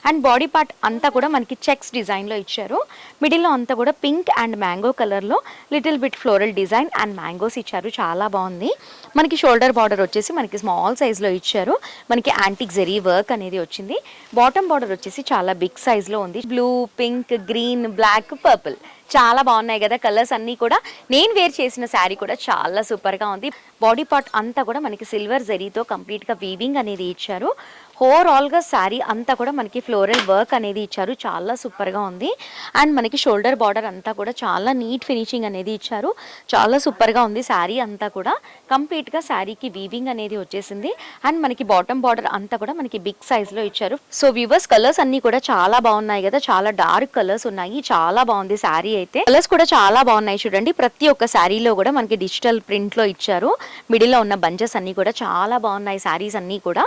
And body part అంతా కూడా మనకి చెక్స్ డిజైన్లో ఇచ్చారు. మిడిల్లో అంతా కూడా పింక్ అండ్ మ్యాంగో కలర్లో little bit floral design and mangoes ఇచ్చారు. చాలా బాగుంది. మనకి షోల్డర్ బార్డర్ వచ్చేసి మనకి స్మాల్ సైజ్లో ఇచ్చారు. మనకి యాంటిక్ జెరీ వర్క్ అనేది వచ్చింది. బాటమ్ బార్డర్ వచ్చేసి చాలా బిగ్ సైజ్లో ఉంది. Blue, pink, green, black, purple చాలా బాగున్నాయి కదా కలర్స్ అన్నీ కూడా. నేను వేర్ చేసిన శారీ కూడా చాలా సూపర్గా ఉంది. బాడీ పార్ట్ అంతా కూడా మనకి సిల్వర్ జరీతో కంప్లీట్గా వీవింగ్ అనేది ఇచ్చారు. ఓవరాల్గా శారీ అంతా కూడా మనకి ఫ్లోరల్ వర్క్ అనేది ఇచ్చారు. చాలా సూపర్గా ఉంది. అండ్ మనకి షోల్డర్ బార్డర్ అంతా కూడా చాలా నీట్ ఫినిషింగ్ అనేది ఇచ్చారు. చాలా సూపర్గా ఉంది. శారీ అంతా కూడా కంప్లీట్గా శారీకి వీవింగ్ అనేది వచ్చేసింది. అండ్ మనకి బాటమ్ బార్డర్ అంతా కూడా మనకి బిగ్ సైజ్లో ఇచ్చారు. సో వ్యూవర్స్ కలర్స్ అన్నీ కూడా చాలా బాగున్నాయి కదా. చాలా డార్క్ కలర్స్ ఉన్నాయి. చాలా బాగుంది శారీ అయితే. కలర్స్ కూడా చాలా బాగున్నాయి చూడండి. ప్రతి ఒక్క శారీలో కూడా మనకి డిజిటల్ ప్రింట్లో ఇచ్చారు. మిడిల్లో ఉన్న బంచెస్ అన్నీ కూడా చాలా బాగున్నాయి. శారీస్ అన్నీ కూడా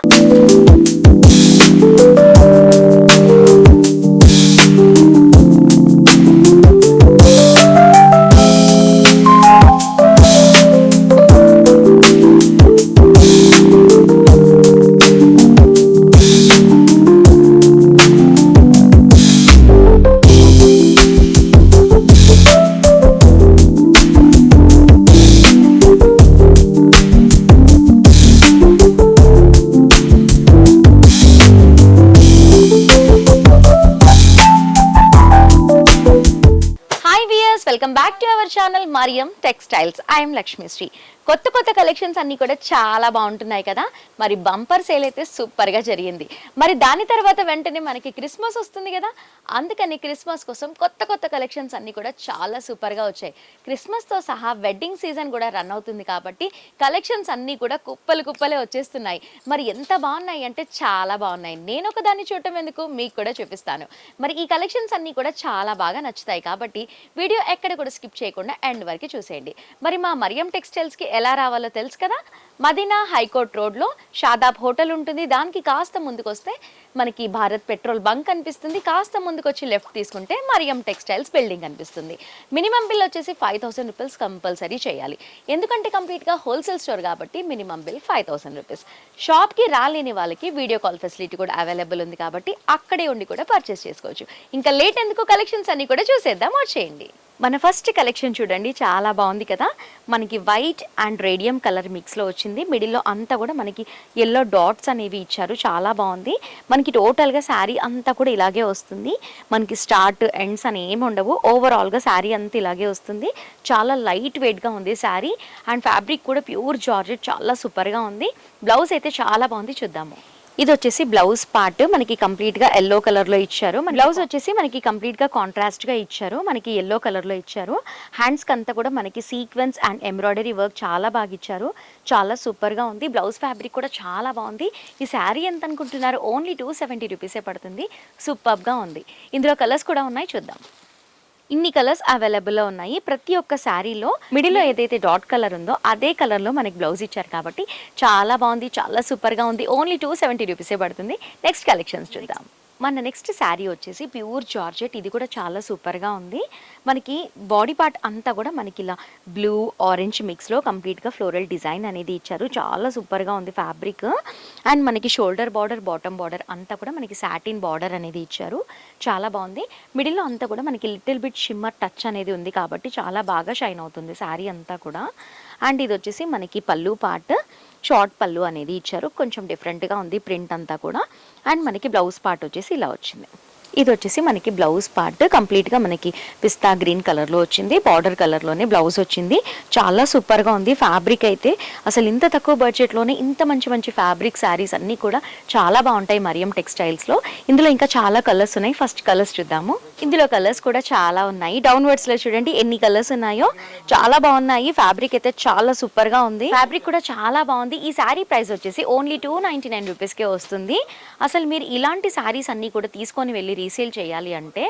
welcome back to our channel Mariam textiles. I'm Lakshmisri. కొత్త కలెక్షన్స్ అన్నీ కూడా చాలా బాగుంటున్నాయి కదా. మరి బంపర్ సేల్ అయితే సూపర్గా జరిగింది. మరి దాని తర్వాత వెంటనే మనకి క్రిస్మస్ వస్తుంది కదా. అందుకని క్రిస్మస్ కోసం కొత్త కలెక్షన్స్ అన్నీ కూడా చాలా సూపర్గా వచ్చాయి. క్రిస్మస్తో సహా వెడ్డింగ్ సీజన్ కూడా రన్ అవుతుంది కాబట్టి కలెక్షన్స్ అన్నీ కూడా కుప్పలే వచ్చేస్తున్నాయి. మరి ఎంత బాగున్నాయి అంటే చాలా బాగున్నాయి. నేను ఒక దాన్ని చూడటం ఎందుకు, మీకు కూడా చూపిస్తాను. మరి ఈ కలెక్షన్స్ అన్నీ కూడా చాలా బాగా నచ్చుతాయి కాబట్టి వీడియో ఎక్కడ కూడా స్కిప్ చేయకుండా ఎండ్ వరకు చూసేయండి. మరి మా మరియం టెక్స్టైల్స్కి ఎలా రావాలో తెలుసు కదా. మదీనా హైకోర్ట్ రోడ్లో షాదాబ్ హోటల్ ఉంటుంది. దానికి కాస్త ముందుకు వస్తే మనకి భారత్ పెట్రోల్ బంక్ కనిపిస్తుంది. కాస్త ముందుకు వచ్చి లెఫ్ట్ తీసుకుంటే మరియం టెక్స్టైల్స్ బిల్డింగ్ కనిపిస్తుంది. మినిమం బిల్ వచ్చేసి 5000 రూపీస్ కంపల్సరీ చేయాలి. ఎందుకంటే కంప్లీట్గా హోల్సేల్ స్టోర్ కాబట్టి మినిమం బిల్ 5000 రూపీస్. షాప్కి రాలేని వాళ్ళకి వీడియో కాల్ ఫెసిలిటీ కూడా అవైలబుల్ ఉంది కాబట్టి అక్కడే ఉండి కూడా పర్చేస్ చేసుకోవచ్చు. ఇంకా లేట్ ఎందుకు, కలెక్షన్స్ అన్ని కూడా చూసేద్దాం. వచ్చేయండి. మన ఫస్ట్ కలెక్షన్ చూడండి. చాలా బాగుంది కదా. మనకి వైట్ అండ్ రేడియం కలర్ మిక్స్లో వచ్చింది. మిడిల్లో అంతా కూడా మనకి ఎల్లో డాట్స్ అనేవి ఇచ్చారు. చాలా బాగుంది. మనకి టోటల్గా శారీ అంతా కూడా ఇలాగే వస్తుంది. మనకి స్టార్ట్ ఎండ్స్ అని ఏమి ఉండవు. ఓవరాల్గా శారీ అంతా ఇలాగే వస్తుంది. చాలా లైట్ వెయిట్గా ఉంది శారీ. అండ్ ఫ్యాబ్రిక్ కూడా ప్యూర్ జార్జెట్. చాలా సూపర్గా ఉంది. బ్లౌజ్ అయితే చాలా బాగుంది. చూద్దాము. ఇది వచ్చేసి బ్లౌజ్ పార్ట్ మనకి కంప్లీట్గా ఎల్లో కలర్లో ఇచ్చారు. బ్లౌజ్ వచ్చేసి మనకి కంప్లీట్గా కాంట్రాస్ట్గా ఇచ్చారు. మనకి ఎల్లో కలర్లో ఇచ్చారు. హ్యాండ్స్కి అంతా కూడా మనకి సీక్వెన్స్ అండ్ ఎంబ్రాయిడరీ వర్క్ చాలా బాగా ఇచ్చారు. చాలా సూపర్గా ఉంది. బ్లౌజ్ ఫ్యాబ్రిక్ కూడా చాలా బాగుంది. ఈ శారీ ఎంత అనుకుంటున్నారు? ఓన్లీ 270 రూపీసే పడుతుంది. సూపర్గా ఉంది. ఇందులో కలర్స్ కూడా ఉన్నాయి. చూద్దాం. ఇన్ని కలర్స్ అవైలబుల్లో ఉన్నాయి. ప్రతి ఒక్క శారీలో మిడిల్లో ఏదైతే డాట్ కలర్ ఉందో అదే కలర్లో మనకి బ్లౌజ్ ఇచ్చారు కాబట్టి చాలా బాగుంది. చాలా సూపర్గా ఉంది. ఓన్లీ 270 రూపీసే పడుతుంది. నెక్స్ట్ కలెక్షన్స్ చూద్దాం. మన నెక్స్ట్ శారీ వచ్చేసి ప్యూర్ జార్జెట్. ఇది కూడా చాలా సూపర్గా ఉంది. మనకి బాడీ పార్ట్ అంతా కూడా మనకి ఇలా బ్లూ ఆరెంజ్ మిక్స్లో కంప్లీట్గా ఫ్లోరల్ డిజైన్ అనేది ఇచ్చారు. చాలా సూపర్గా ఉంది ఫ్యాబ్రిక్. అండ్ మనకి షోల్డర్ బార్డర్, బాటమ్ బార్డర్ అంతా కూడా మనకి సాటిన్ బార్డర్ అనేది ఇచ్చారు. చాలా బాగుంది. మిడిల్లో అంతా కూడా మనకి లిటిల్ బిట్ షిమ్మర్ టచ్ అనేది ఉంది కాబట్టి చాలా బాగా షైన్ అవుతుంది శారీ అంతా కూడా. అండ్ ఇది వచ్చేసి మనకి పళ్ళు పార్ట్, షార్ట్ పళ్ళు అనేది ఇచ్చారు. కొంచెం డిఫరెంట్గా ఉంది ప్రింట్ అంతా కూడా. అండ్ మనకి బ్లౌజ్ పార్ట్ వచ్చేసి ఇలా వచ్చింది. ఇది వచ్చేసి మనకి బ్లౌజ్ పార్ట్ కంప్లీట్గా మనకి పిస్తా గ్రీన్ కలర్లో వచ్చింది. బార్డర్ కలర్లోనే బ్లౌజ్ వచ్చింది. చాలా సూపర్గా ఉంది. ఫ్యాబ్రిక్ అయితే అసలు ఇంత తక్కువ బడ్జెట్లోనే ఇంత మంచి ఫ్యాబ్రిక్ శారీస్ అన్నీ కూడా చాలా బాగుంటాయి మరియం టెక్స్టైల్స్లో. ఇందులో ఇంకా చాలా కలర్స్ ఉన్నాయి. ఫస్ట్ కలర్స్ చూద్దాము. ఇందులో కలర్స్ కూడా చాలా ఉన్నాయి. డౌన్వర్డ్స్లో చూడండి ఎన్ని కలర్స్ ఉన్నాయో. చాలా బాగున్నాయి. ఫ్యాబ్రిక్ అయితే చాలా సూపర్గా ఉంది. ఫ్యాబ్రిక్ కూడా చాలా బాగుంది. ఈ శారీ ప్రైస్ వచ్చేసి ఓన్లీ 299 రూపీస్కే వస్తుంది. అసలు మీరు ఇలాంటి శారీస్ అన్నీ కూడా తీసుకొని వెళ్ళి రీసేల్ చేయాలి అంటే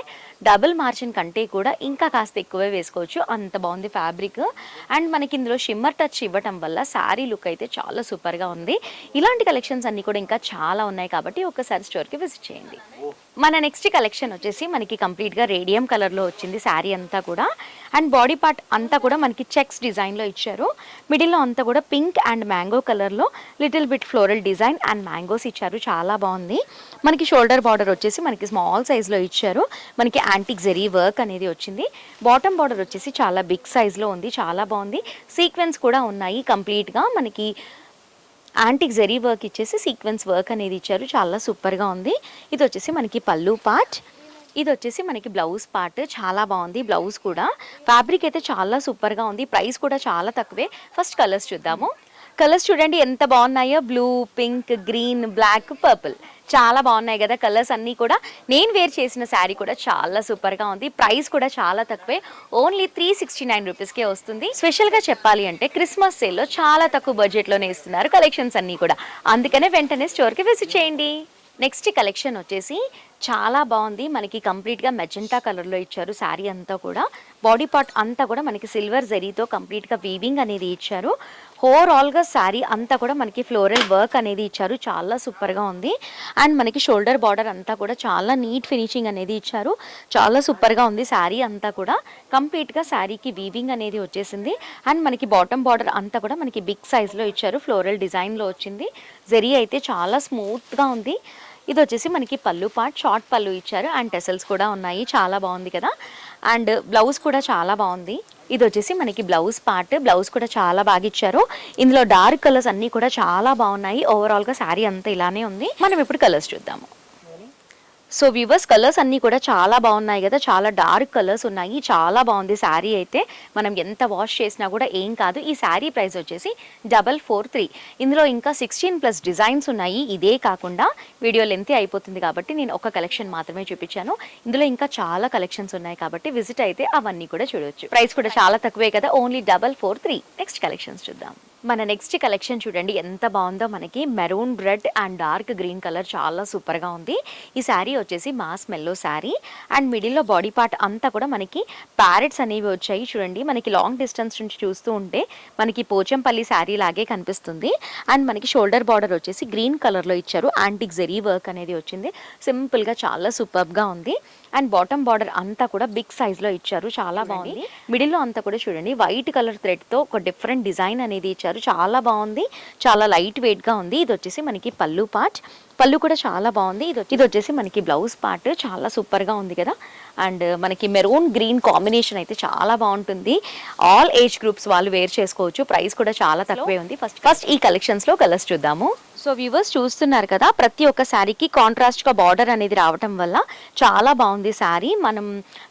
డబుల్ మార్జిన్ కంటే కూడా ఇంకా కాస్త ఎక్కువే వేసుకోవచ్చు. అంత బాగుంది ఫ్యాబ్రిక్. అండ్ మనకి ఇందులో షిమ్మర్ టచ్ ఇవ్వటం వల్ల శారీ లుక్ అయితే చాలా సూపర్గా ఉంది. ఇలాంటి కలెక్షన్స్ అన్నీ కూడా ఇంకా చాలా ఉన్నాయి కాబట్టి ఒకసారి స్టోర్కి విజిట్ చేయండి. మన నెక్స్ట్ కలెక్షన్ వచ్చేసి మనకి కంప్లీట్గా రేడియం కలర్లో వచ్చింది శారీ అంతా కూడా. అండ్ బాడీ పార్ట్ అంతా కూడా మనకి చెక్స్ డిజైన్లో ఇచ్చారు. మిడిల్లో అంతా కూడా పింక్ అండ్ మ్యాంగో కలర్లో little bit floral design and mangoes ఇచ్చారు. చాలా బాగుంది. మనకి షోల్డర్ బార్డర్ వచ్చేసి మనకి స్మాల్ సైజ్లో ఇచ్చారు. మనకి యాంటిక్ జెరీ వర్క్ అనేది వచ్చింది. బాటమ్ బార్డర్ వచ్చేసి చాలా బిగ్ సైజ్లో ఉంది. చాలా బాగుంది. సీక్వెన్స్ కూడా ఉన్నాయి. కంప్లీట్గా మనకి యాంటిక్ జెరీ వర్క్ ఇచ్చేసి సీక్వెన్స్ వర్క్ అనేది ఇచ్చారు. చాలా సూపర్గా ఉంది. ఇది వచ్చేసి మనకి పళ్ళు పార్ట్. ఇది వచ్చేసి మనకి బ్లౌజ్ పార్ట్. చాలా బాగుంది. బ్లౌజ్ కూడా ఫ్యాబ్రిక్ అయితే చాలా సూపర్గా ఉంది. ప్రైస్ కూడా చాలా తక్కువే. ఫస్ట్ కలర్స్ చూద్దాము. కలర్స్ చూడండి ఎంత బాగున్నాయో. Blue, pink, green, black, purple. చాలా బాగున్నాయి కదా కలర్స్ అన్నీ కూడా. నేను వేర్ చేసిన శారీ కూడా చాలా సూపర్గా ఉంది. ప్రైస్ కూడా చాలా తక్కువే. ఓన్లీ 369 రూపీస్కే వస్తుంది. స్పెషల్గా చెప్పాలి అంటే క్రిస్మస్ సేల్లో చాలా తక్కువ బడ్జెట్లోనే ఇస్తున్నారు కలెక్షన్స్ అన్నీ కూడా. అందుకనే వెంటనే స్టోర్కి విజిట్ చేయండి. నెక్స్ట్ కలెక్షన్ వచ్చేసి చాలా బాగుంది. మనకి కంప్లీట్గా మెజెంటా కలర్లో ఇచ్చారు శారీ అంతా కూడా. బాడీ పార్ట్ అంతా కూడా మనకి సిల్వర్ జరీతో కంప్లీట్గా వీవింగ్ అనేది ఇచ్చారు. ఓవరాల్గా శారీ అంతా కూడా మనకి ఫ్లోరల్ వర్క్ అనేది ఇచ్చారు. చాలా సూపర్గా ఉంది. అండ్ మనకి షోల్డర్ బార్డర్ అంతా కూడా చాలా నీట్ ఫినిషింగ్ అనేది ఇచ్చారు. చాలా సూపర్గా ఉంది. శారీ అంతా కూడా కంప్లీట్గా శారీకి వీవింగ్ అనేది వచ్చేసింది. అండ్ మనకి బాటమ్ బార్డర్ అంతా కూడా మనకి బిగ్ సైజ్లో ఇచ్చారు. ఫ్లోరల్ డిజైన్లో వచ్చింది. జరీ అయితే చాలా స్మూత్గా ఉంది. ఇది వచ్చేసి మనకి పళ్ళు పార్ట్. షార్ట్ పళ్ళు ఇచ్చారు అండ్ టెసల్స్ కూడా ఉన్నాయి. చాలా బాగుంది కదా. అండ్ బ్లౌజ్ కూడా చాలా బాగుంది. ఇది వచ్చేసి మనకి బ్లౌజ్ పార్ట్. బ్లౌజ్ కూడా చాలా బాగా ఇచ్చారు. ఇందులో డార్క్ కలర్స్ అన్నీ కూడా చాలా బాగున్నాయి. ఓవరాల్గా శారీ అంతా ఇలానే ఉంది. మనం ఇప్పుడు కలర్స్ చూద్దాము. సో వ్యూవర్స్ కలర్స్ అన్నీ కూడా చాలా బాగున్నాయి కదా. చాలా డార్క్ కలర్స్ ఉన్నాయి. చాలా బాగుంది శారీ అయితే. మనం ఎంత వాష్ చేసినా కూడా ఏం కాదు. ఈ శారీ ప్రైస్ వచ్చేసి 443. ఇందులో ఇంకా 16+ డిజైన్స్ ఉన్నాయి. ఇదే కాకుండా వీడియో లెంత్ అయిపోతుంది కాబట్టి నేను ఒక కలెక్షన్ మాత్రమే చూపించాను. ఇందులో ఇంకా చాలా కలెక్షన్స్ ఉన్నాయి కాబట్టి విజిట్ అయితే అవన్నీ కూడా చూడవచ్చు. ప్రైస్ కూడా చాలా తక్కువే కదా. ఓన్లీ 443. నెక్స్ట్ కలెక్షన్స్ చూద్దాం. మన నెక్స్ట్ కలెక్షన్ చూడండి ఎంత బాగుందో. మనకి maroon red and dark green colour చాలా సూపర్గా ఉంది. ఈ శారీ వచ్చేసి మాస్ మెల్లో శారీ. అండ్ మిడిల్లో బాడీ పార్ట్ అంతా కూడా మనకి ప్యారెట్స్ అనేవి వచ్చాయి. చూడండి మనకి లాంగ్ డిస్టెన్స్ నుంచి చూస్తూ ఉంటే మనకి పోచంపల్లి శారీ లాగే కనిపిస్తుంది. అండ్ మనకి షోల్డర్ బార్డర్ వచ్చేసి గ్రీన్ కలర్లో ఇచ్చారు. యాంటిక్ జెరీ వర్క్ అనేది వచ్చింది. సింపుల్గా చాలా సూపర్గా ఉంది. అండ్ బాటమ్ బార్డర్ అంతా కూడా బిగ్ సైజ్లో ఇచ్చారు. చాలా బాగుంది. మిడిల్లో అంతా కూడా చూడండి వైట్ కలర్ థ్రెడ్తో ఒక డిఫరెంట్ డిజైన్ అనేది ఇచ్చారు. చాలా బాగుంది. చాలా లైట్ వెయిట్గా ఉంది. ఇది వచ్చేసి మనకి పళ్ళు పార్ట్. పళ్ళు కూడా చాలా బాగుంది. ఇది వచ్చేసి మనకి బ్లౌజ్ పార్ట్. చాలా సూపర్గా ఉంది కదా. అండ్ మనకి మెరూన్ గ్రీన్ కాంబినేషన్ అయితే చాలా బాగుంటుంది. ఆల్ ఏజ్ గ్రూప్స్ వాళ్ళు వేర్ చేసుకోవచ్చు. ప్రైస్ కూడా చాలా తక్కువే ఉంది. ఫస్ట్ ఈ కలెక్షన్స్లో కలర్స్ చూద్దాము. సో వ్యూవర్స్ చూస్తున్నారు కదా, ప్రతి ఒక్క శారీకి కాంట్రాస్ట్గా బార్డర్ అనేది రావటం వల్ల చాలా బాగుంది శారీ. మనం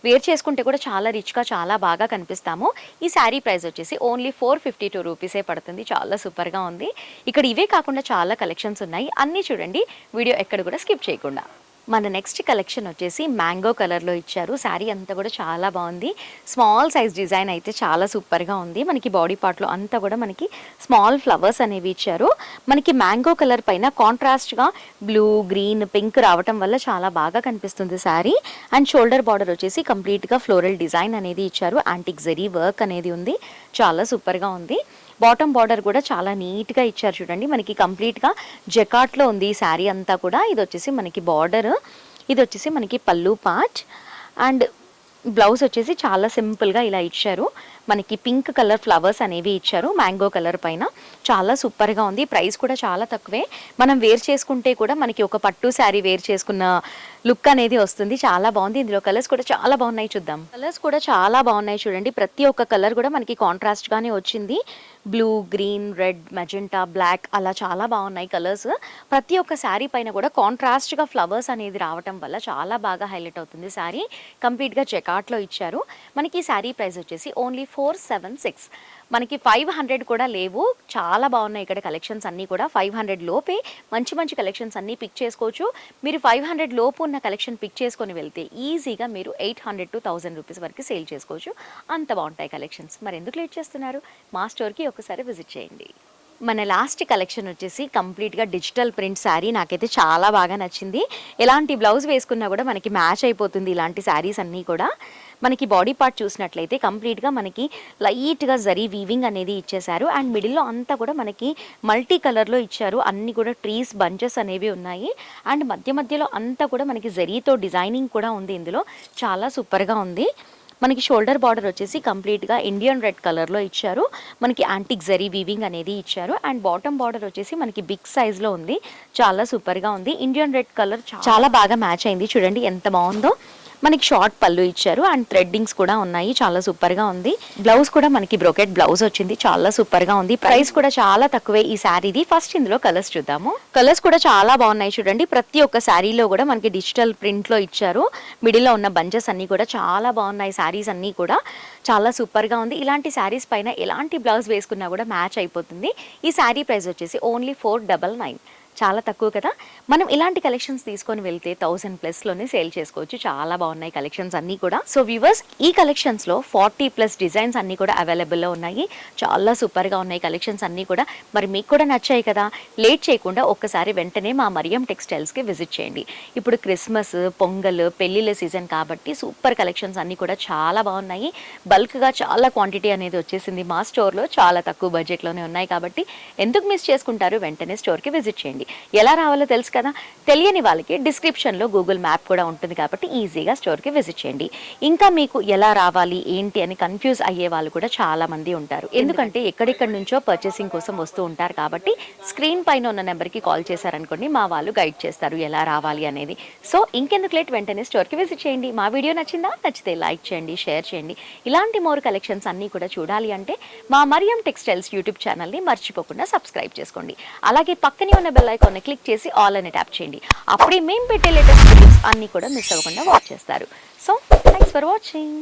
వేర్ చేసుకుంటే కూడా చాలా రిచ్గా చాలా బాగా కనిపిస్తాము. ఈ శారీ ప్రైస్ వచ్చేసి ఓన్లీ 452 రూపీసే పడుతుంది. చాలా సూపర్గా ఉంది. ఇక్కడ ఇవే కాకుండా చాలా కలెక్షన్స్ ఉన్నాయి. అన్నీ చూడండి. వీడియో ఎక్కడ కూడా స్కిప్ చేయకుండా. మన నెక్స్ట్ కలెక్షన్ వచ్చేసి మ్యాంగో కలర్లో ఇచ్చారు. శారీ అంతా కూడా చాలా బాగుంది. స్మాల్ సైజ్ డిజైన్ అయితే చాలా సూపర్గా ఉంది. మనకి బాడీ పార్ట్లో అంతా కూడా మనకి స్మాల్ ఫ్లవర్స్ అనేవి ఇచ్చారు. మనకి మ్యాంగో కలర్ పైన కాంట్రాస్ట్గా బ్లూ, గ్రీన్, పింక్ రావటం వల్ల చాలా బాగా కనిపిస్తుంది శారీ. అండ్ షోల్డర్ బార్డర్ వచ్చేసి కంప్లీట్గా ఫ్లోరల్ డిజైన్ అనేది ఇచ్చారు. యాంటిక్ జెరీ వర్క్ అనేది ఉంది. చాలా సూపర్గా ఉంది. బాటమ్ బార్డర్ కూడా చాలా నీట్గా ఇచ్చారు. చూడండి మనకి కంప్లీట్గా జకాట్లో ఉంది ఈ శారీ అంతా కూడా. ఇది వచ్చేసి మనకి బార్డర్. ఇది వచ్చేసి మనకి పళ్ళు పార్ట్. అండ్ బ్లౌజ్ వచ్చేసి చాలా సింపుల్గా ఇలా ఇచ్చారు. మనకి పింక్ కలర్ ఫ్లవర్స్ అనేవి ఇచ్చారు మ్యాంగో కలర్ పైన. చాలా సూపర్గా ఉంది. ప్రైస్ కూడా చాలా తక్కువే. మనం వేర్ చేసుకుంటే కూడా మనకి ఒక పట్టు శారీ వేర్ చేసుకున్న లుక్ అనేది వస్తుంది. చాలా బాగుంది. ఇందులో కలర్స్ కూడా చాలా బాగున్నాయి. చూద్దాం. కలర్స్ కూడా చాలా బాగున్నాయి. చూడండి ప్రతి ఒక్క కలర్ కూడా మనకి కాంట్రాస్ట్గానే వచ్చింది. Blue, green, red, magenta, black అలా చాలా బాగున్నాయి కలర్స్. ప్రతి ఒక్క శారీ పైన కూడా కాంట్రాస్ట్గా ఫ్లవర్స్ అనేది రావటం వల్ల చాలా బాగా హైలైట్ అవుతుంది శారీ. కంప్లీట్గా జకాట్లో ఇచ్చారు. మనకి శారీ ప్రైస్ వచ్చేసి ఓన్లీ 476. మనకి 500 కూడా లేవు. చాలా బాగున్నాయి ఇక్కడ కలెక్షన్స్ అన్నీ కూడా. 500 లోపే మంచి మంచి కలెక్షన్స్ అన్నీ పిక్ చేసుకోవచ్చు. మీరు 500 లోపు ఉన్న కలెక్షన్ పిక్ చేసుకొని వెళ్తే ఈజీగా మీరు 800 to 1000 రూపీస్ వరకు సేల్ చేసుకోవచ్చు. అంత బాగుంటాయి కలెక్షన్స్. మరి ఎందుకు లేట్ చేస్తున్నారు? మా స్టోర్కి ఒకసారి విజిట్ చేయండి. మన లాస్ట్ కలెక్షన్ వచ్చేసి కంప్లీట్గా డిజిటల్ ప్రింట్ శారీ. నాకైతే చాలా బాగా నచ్చింది. ఎలాంటి బ్లౌజ్ వేసుకున్నా కూడా మనకి మ్యాచ్ అయిపోతుంది ఇలాంటి శారీస్ అన్నీ కూడా. మనకి బాడీ పార్ట్ చూసినట్లయితే కంప్లీట్గా మనకి లైట్గా జరీ వీవింగ్ అనేది ఇచ్చేశారు. అండ్ మిడిల్లో అంతా కూడా మనకి మల్టీ కలర్లో ఇచ్చారు. అన్నీ కూడా ట్రీస్ బంచెస్ అనేవి ఉన్నాయి. అండ్ మధ్య మధ్యలో అంతా కూడా మనకి జరీతో డిజైనింగ్ కూడా ఉంది. ఇందులో చాలా సూపర్గా ఉంది. మనకి షోల్డర్ బార్డర్ వచ్చేసి కంప్లీట్గా ఇండియన్ రెడ్ కలర్లో ఇచ్చారు. మనకి యాంటిక్ జరీ వీవింగ్ అనేది ఇచ్చారు. అండ్ బాటమ్ బార్డర్ వచ్చేసి మనకి బిగ్ సైజ్లో ఉంది. చాలా సూపర్గా ఉంది. ఇండియన్ రెడ్ కలర్ చాలా బాగా మ్యాచ్ అయింది. చూడండి ఎంత బాగుందో. మనకి షార్ట్ పళ్ళు ఇచ్చారు అండ్ థ్రెడ్డింగ్స్ కూడా ఉన్నాయి. చాలా సూపర్గా ఉంది. బ్లౌజ్ కూడా మనకి బ్రోకెట్ బ్లౌజ్ వచ్చింది. చాలా సూపర్గా ఉంది. ప్రైస్ కూడా చాలా తక్కువే ఈ శారీది. ఫస్ట్ ఇందులో కలర్స్ చూద్దాము. కలర్స్ కూడా చాలా బాగున్నాయి. చూడండి ప్రతి ఒక్క శారీలో కూడా మనకి డిజిటల్ ప్రింట్లో ఇచ్చారు. మిడిల్లో ఉన్న బంచెస్ అన్నీ కూడా చాలా బాగున్నాయి. శారీస్ అన్నీ కూడా చాలా సూపర్గా ఉంది. ఇలాంటి శారీస్ పైన ఎలాంటి బ్లౌజ్ వేసుకున్నా కూడా మ్యాచ్ అయిపోతుంది. ఈ శారీ ప్రైస్ వచ్చేసి ఓన్లీ 499. చాలా తక్కువ కదా. మనం ఇలాంటి కలెక్షన్స్ తీసుకొని వెళ్తే 1000+ సేల్ చేసుకోవచ్చు. చాలా బాగున్నాయి కలెక్షన్స్ అన్నీ కూడా. సో వ్యూవర్స్, ఈ కలెక్షన్స్లో 40+ డిజైన్స్ అన్నీ కూడా అవైలబుల్లో ఉన్నాయి. చాలా సూపర్గా ఉన్నాయి కలెక్షన్స్ అన్నీ కూడా. మరి మీకు కూడా నచ్చాయి కదా. లేట్ చేయకుండా ఒక్కసారి వెంటనే మా మరియం టెక్స్టైల్స్కి విజిట్ చేయండి. ఇప్పుడు క్రిస్మస్, పొంగల్, పెళ్ళిళ్ళ సీజన్ కాబట్టి సూపర్ కలెక్షన్స్ అన్నీ కూడా చాలా బాగున్నాయి. బల్క్గా చాలా క్వాంటిటీ అనేది వచ్చేసింది మా స్టోర్లో. చాలా తక్కువ బడ్జెట్లోనే ఉన్నాయి కాబట్టి ఎందుకు మిస్ చేసుకుంటారు. వెంటనే స్టోర్కి విజిట్ చేయండి. ఎలా రావాలో తెలుసు కదా. తెలియని వాళ్ళకి డిస్క్రిప్షన్లో గూగుల్ మ్యాప్ కూడా ఉంటుంది కాబట్టి ఈజీగా స్టోర్కి విజిట్ చేయండి. ఇంకా మీకు ఎలా రావాలి ఏంటి అని కన్ఫ్యూజ్ అయ్యే వాళ్ళు కూడా చాలా మంది ఉంటారు. ఎందుకంటే ఎక్కడెక్కడి నుంచో పర్చేసింగ్ కోసం వస్తూ ఉంటారు కాబట్టి స్క్రీన్ పైన ఉన్న నెంబర్కి కాల్ చేశారనుకోండి, మా వాళ్ళు గైడ్ చేస్తారు ఎలా రావాలి అనేది. సో ఇంకెందుకు లేట్, వెంటనే స్టోర్కి విజిట్ చేయండి. మా వీడియో నచ్చిందా? నచ్చితే లైక్ చేయండి, షేర్ చేయండి. ఇలాంటి మోర్ కలెక్షన్స్ అన్నీ కూడా చూడాలి అంటే మా మరియం టెక్స్టైల్స్ యూట్యూబ్ ఛానల్ని మర్చిపోకుండా సబ్స్క్రైబ్ చేసుకోండి. అలాగే పక్కనే ఉన్న బెల్ ఐకాన్ని క్లిక్ చేసి ఆల్ అని ట్యాప్ చేయండి. అప్పుడే మేము పెట్టే లేటెస్ట్ వీడియోస్ అన్నీ కూడా మిస్ అవ్వకుండా వాచ్ చేస్తారు. So thanks for watching.